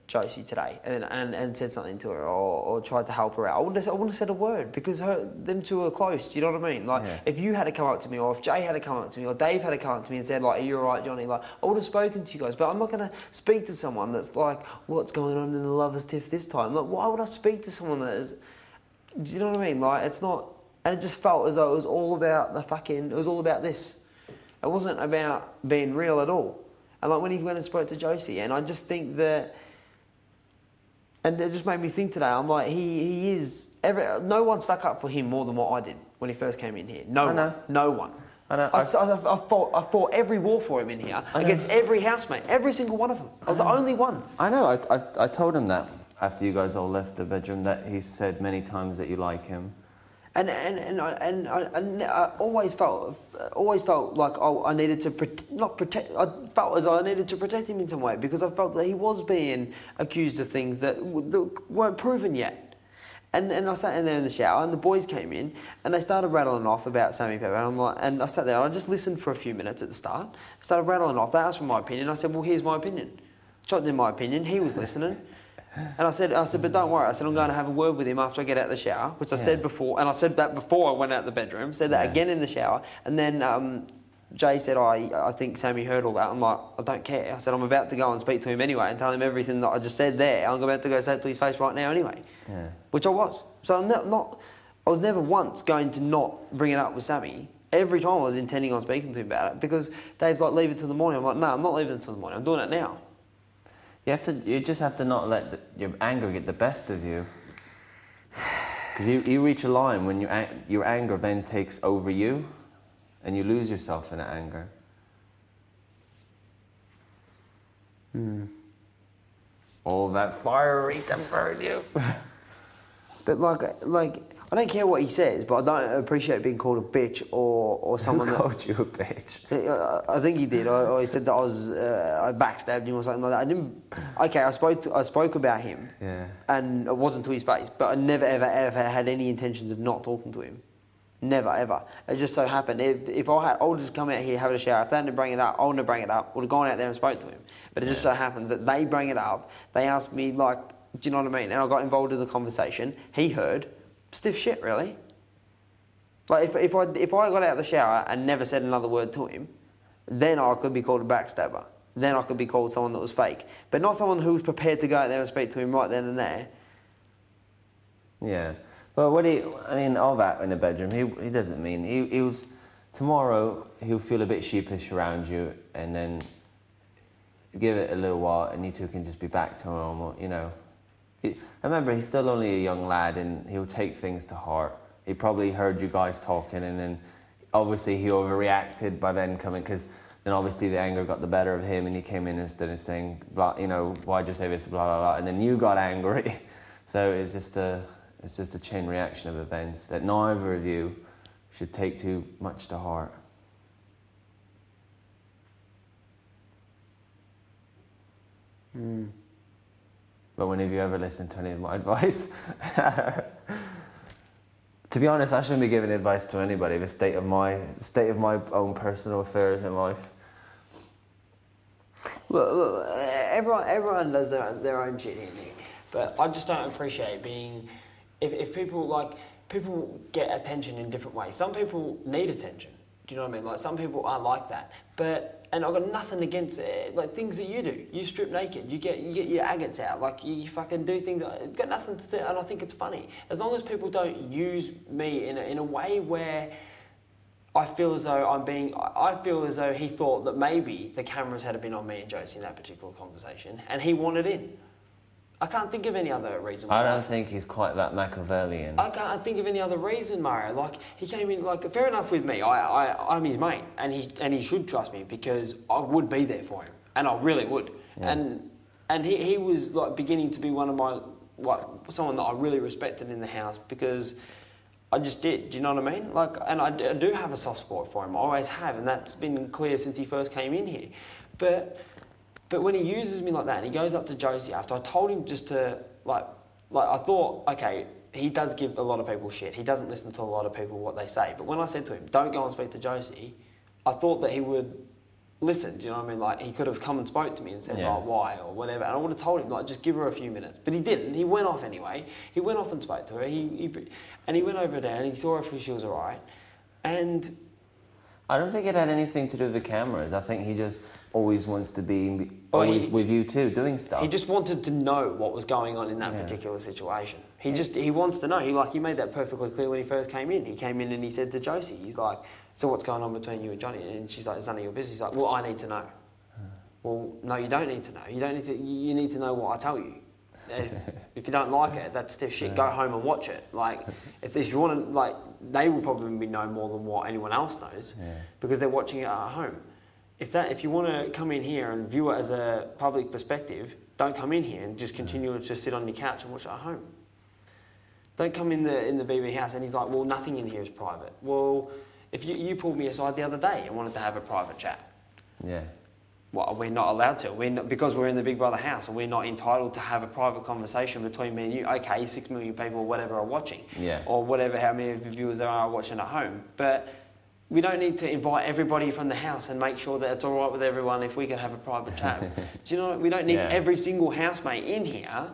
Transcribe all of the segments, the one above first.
Josie today and said something to her or tried to help her out, I wouldn't have said a word because them two are close. Do you know what I mean? Like, if you had to come up to me, or if Jay had to come up to me, or Dave had to come up to me and said, like, "Are you all right, Johnny?" Like, I would have spoken to you guys, but I'm not going to speak to someone that's like, "What's going on in the lovers' tiff this time?" Like, why would I speak to someone that is? Do you know what I mean? Like, it's not, and it just felt as though it was all about it was all about this. It wasn't about being real at all. And like when he went and spoke to Josie, and I just think that. And it just made me think today, I'm like, he is... no one stuck up for him more than what I did when he first came in here. No one. I know. I fought every war for him in here, against every housemate, every single one of them. I was the only one. I know, I told him that after you guys all left the bedroom, that he said many times that you like him. And I always felt like I needed to I felt as though I needed to protect him in some way because I felt that he was being accused of things that weren't proven yet. And I sat in there in the shower and the boys came in and they started rattling off about Sammy Pepper and I sat there and I just listened for a few minutes at the start. Started rattling off. They asked for my opinion. I said, well, here's my opinion. Chucked in my opinion. He was listening. And I said, but don't worry. I said, I'm going to have a word with him after I get out of the shower, which I said before. And I said that before I went out the bedroom. Said that again in the shower. And then Jay said, I think Sammy heard all that. I'm like, I don't care. I said, I'm about to go and speak to him anyway and tell him everything that I just said there. I'm about to go say it to his face right now anyway. Yeah. Which I was. So I was never once going to not bring it up with Sammy. Every time I was intending on speaking to him about it because Dave's like, leave it till the morning. I'm like, no, I'm not leaving it till the morning. I'm doing it now. You just have to not let your anger get the best of you. Because you reach a line when your anger then takes over you and you lose yourself in that anger. All that fiery can burn you. But like I don't care what he says, but I don't appreciate being called a bitch or someone Who called you a bitch? I think he did. Or he said that I backstabbed him or something like that. I didn't. Okay, I spoke about him. Yeah. And it wasn't to his face, but I never ever had any intentions of not talking to him. Never ever. It just so happened if I would just come out here having a shower. If they hadn't bring it up, I wouldn't have bring it up. Would have gone out there and spoke to him. But it just so happens that they bring it up. They asked me like, do you know what I mean? And I got involved in the conversation. He heard. Stiff shit, really. Like, if I got out of the shower and never said another word to him, then I could be called a backstabber. Then I could be called someone that was fake. But not someone who was prepared to go out there and speak to him right then and there. Yeah. Well, all that in the bedroom, he doesn't mean... He was... Tomorrow, he'll feel a bit sheepish around you, and then give it a little while, and you two can just be back to normal, you know. Remember, he's still only a young lad and he'll take things to heart. He probably heard you guys talking and then obviously he overreacted by then coming because then obviously the anger got the better of him and he came in and started saying, blah, you know, why'd you say this, blah, blah, blah, and then you got angry. So it's just a chain reaction of events that neither of you should take too much to heart. But when have you ever listened to any of my advice? To be honest, I shouldn't be giving advice to anybody. The state of my own personal affairs in life. Look, everyone does their own shit in here. But I just don't appreciate being... If people get attention in different ways. Some people need attention. Do you know what I mean? Like, some people are like that. And I've got nothing against it. Like, things that you do. You strip naked. You get your agates out. Like, you fucking do things. It's got nothing to do, and I think it's funny. As long as people don't use me in a way where I feel as though he thought that maybe the cameras had been on me and Josie in that particular conversation, and he wanted in. I can't think of any other reason why. I don't think he's quite that Machiavellian. I can't think of any other reason, Mario. Like, he came in, like, fair enough with me. I'm his mate, and he should trust me because I would be there for him, and I really would. Yeah. And he was, like, beginning to be one of my, like, someone that I really respected in the house because I just did. Do you know what I mean? Like, and I do have a soft spot for him. I always have, and that's been clear since he first came in here. But when he uses me like that and he goes up to Josie after I told him just to, like I thought, okay, he does give a lot of people shit. He doesn't listen to a lot of people what they say. But when I said to him, don't go and speak to Josie, I thought that he would listened, you know what I mean? Like, he could have come and spoke to me and said, Yeah. like, why, or whatever. And I would have told him, like, just give her a few minutes. But he didn't. He went off anyway. He went off and spoke to her. And he went over there and he saw if she was all right. And I don't think it had anything to do with the cameras. I think he just always wants to be always with you too, doing stuff. he just wanted to know what was going on in that particular situation. He wants to know. He made that perfectly clear when he first came in. He came in and he said to Josie, he's like, so what's going on between you and Johnny? And she's like, it's none of your business. He's like, well, I need to know. Well, no, you don't need to know. You don't need to. You need to know what I tell you. If you don't like it, that's stiff shit. Go home and watch it. Like, if you want to, like, they will probably know more than what anyone else knows because they're watching it at home. If you want to come in here and view it as a public perspective, don't come in here and just continue to just sit on your couch and watch it at home. Don't come in the BB house and he's like, well, nothing in here is private. Well, if you pulled me aside the other day and wanted to have a private chat. Yeah. Well, we're not allowed to. Because we're in the Big Brother house and we're not entitled to have a private conversation between me and you. Okay, 6 million people or whatever are watching. Yeah. Or whatever, how many viewers there are watching at home. But we don't need to invite everybody from the house and make sure that it's all right with everyone if we could have a private chat. Do you know, we don't need every single housemate in here.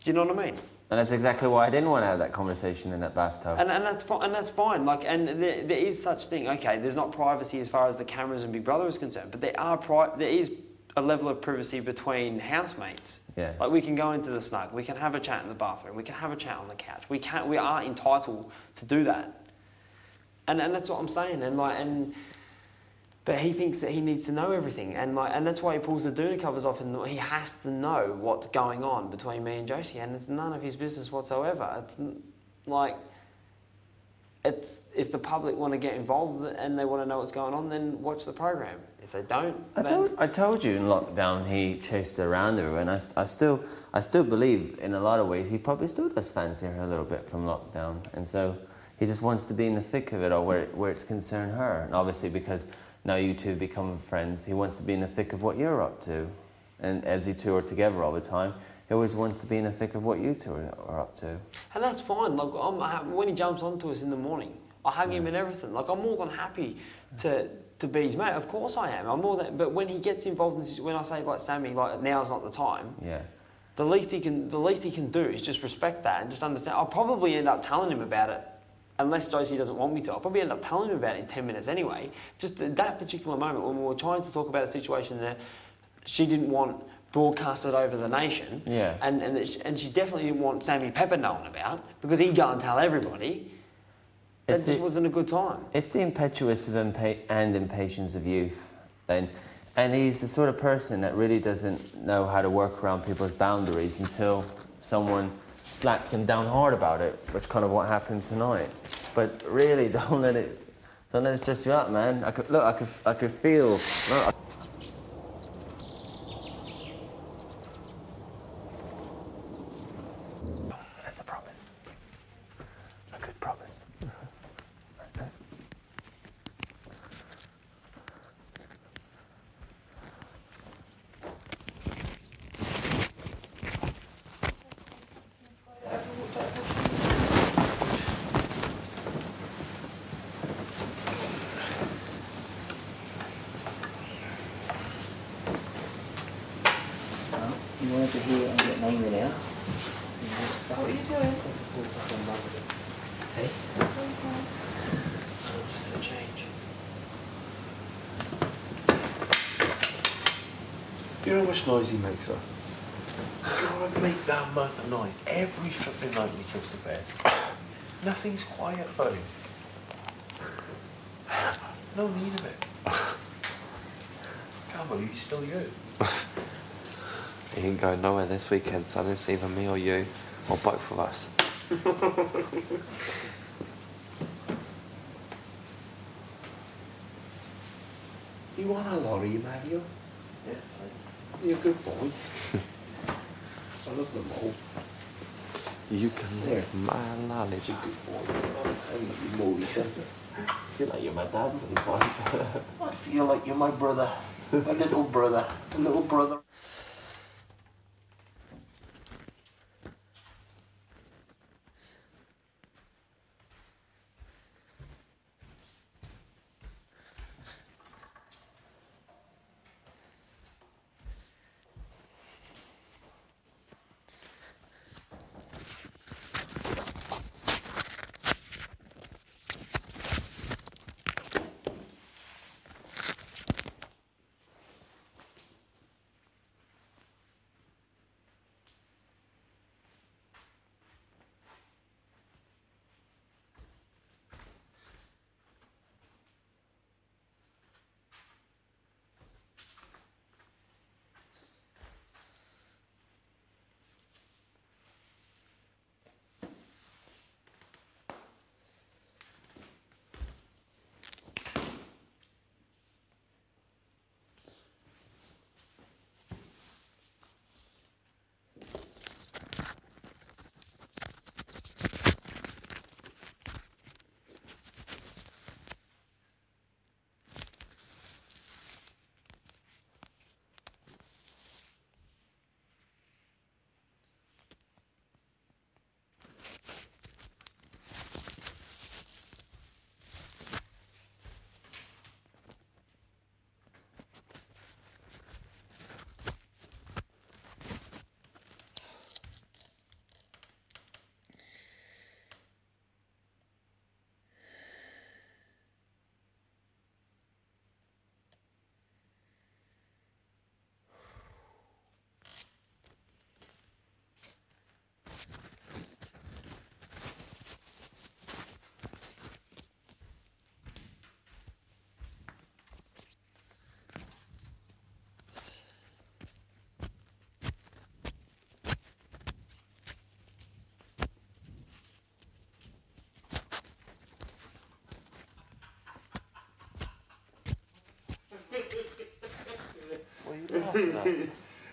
Do you know what I mean? And that's exactly why I didn't want to have that conversation in that bathtub. And that's fine. Like, and there is such thing. Okay, there's not privacy as far as the cameras and Big Brother is concerned, but there is a level of privacy between housemates. Yeah. Like, we can go into the snug, we can have a chat in the bathroom, we can have a chat on the couch. We are entitled to do that. And that's what I'm saying. But he thinks that he needs to know everything, and that's why he pulls the doona covers off, and he has to know what's going on between me and Josie, and it's none of his business whatsoever. It's if the public want to get involved and they want to know what's going on, then watch the program. If they don't, I told you in lockdown he chased her around her, and I still believe in a lot of ways he probably still does fancy her a little bit from lockdown, and so he just wants to be in the thick of it, or where it's concerned her, and obviously because now you two have become friends, he wants to be in the thick of what you're up to. And as you two are together all the time, he always wants to be in the thick of what you two are up to. And that's fine. Like, when he jumps onto us in the morning, I hug him and everything. Like, I'm more than happy to be his mate. Of course I am. But when he gets involved in this, when I say, like, Sammy, like, now's not the time. Yeah. The least he can do is just respect that and just understand. I'll probably end up telling him about it. Unless Josie doesn't want me to, I'll probably end up telling him about it in 10 minutes anyway. Just at that particular moment when we were trying to talk about a situation that she didn't want broadcasted over the nation, and she definitely didn't want Sammy Pepper known about, because he'd go and tell everybody. That just wasn't a good time. It's the impetuous and impatience of youth. And he's the sort of person that really doesn't know how to work around people's boundaries until someone slaps him down hard about it, which is kind of what happened tonight. But really, don't let it stress you out, man. I could feel. That's a promise. A good promise. You wanted to hear I'm getting angry now? What are you doing? Hey? I'm just going to change. You know how much noise he makes, though? God, make that amount of noise every flipping night when he comes to bed. Nothing's quiet about him. No need of it. Can't believe he's still you. He ain't going nowhere this weekend, son. It's either me or you, or both of us. You want a lorry, Mario? Yes, please. You're a good boy. I love them all. You can live my knowledge. You're a good boy. I love you, Molly sister. I feel like you're my dad sometimes. I feel like you're my brother. My little brother. A little brother. today.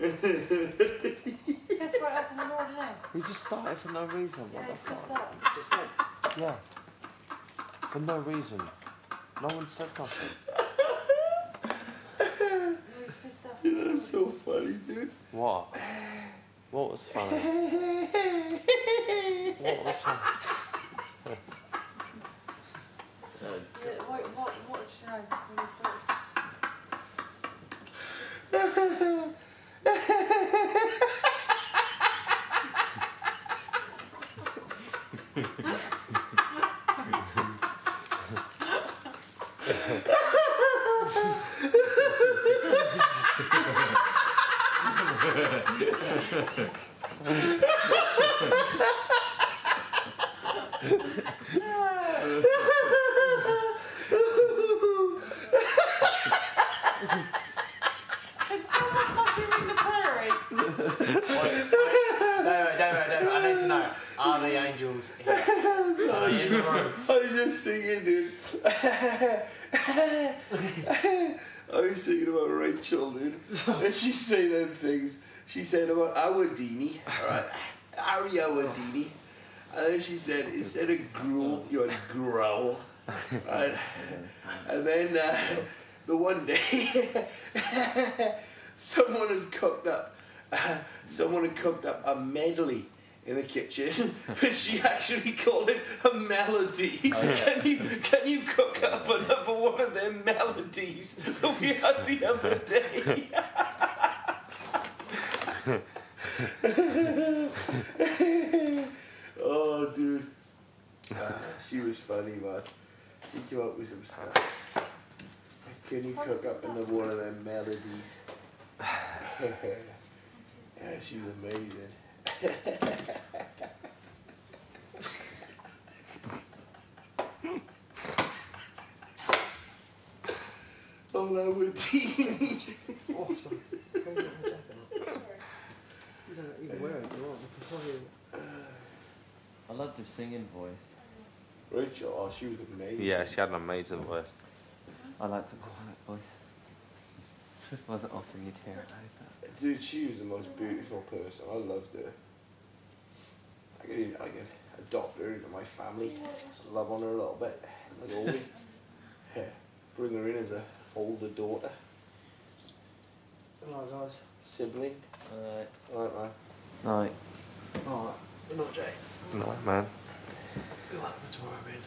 Piss right up in the morning, eh? We just started for no reason. What Yeah, the it's pissed fuck? up. Just like. Yeah. For no reason. No one said nothing. No, he's pissed up. You know, that's so funny, dude. What? What was funny? What was funny? Yeah, what did you know when you started? Can someone fucking ring the prairie? No, I need to know. Are the angels here? Are they in the room? I was just singing, dude. I was singing about Rachel, dude. And she say them things. She said about Awadini, alright? Harry Awadini. And then she said, instead of gruel, you had growl. Right? And then the one day, someone had cooked up a medley in the kitchen, but she actually called it a melody. Oh, yeah. Can you cook up another one of them melodies that we had the other day? Oh, dude. She was funny, man. She came up with some stuff. Can you cook up another one of them melodies? Yeah, she was amazing. Oh, that would teeny. Awesome. You don't even wear it, you want. I loved her singing voice. Rachel, oh, she was amazing. Yeah, she had an amazing voice. I liked her quiet voice. Wasn't offering you tear it like that. Dude, she was the most beautiful person. I loved her. I could adopt her into my family. Love on her a little bit. Like always. Yeah. Bring her in as a older daughter. Alright, Sibling. Alright. Alright, man. Night. Alright. Good night, Jay. No, man. Good luck for tomorrow, man.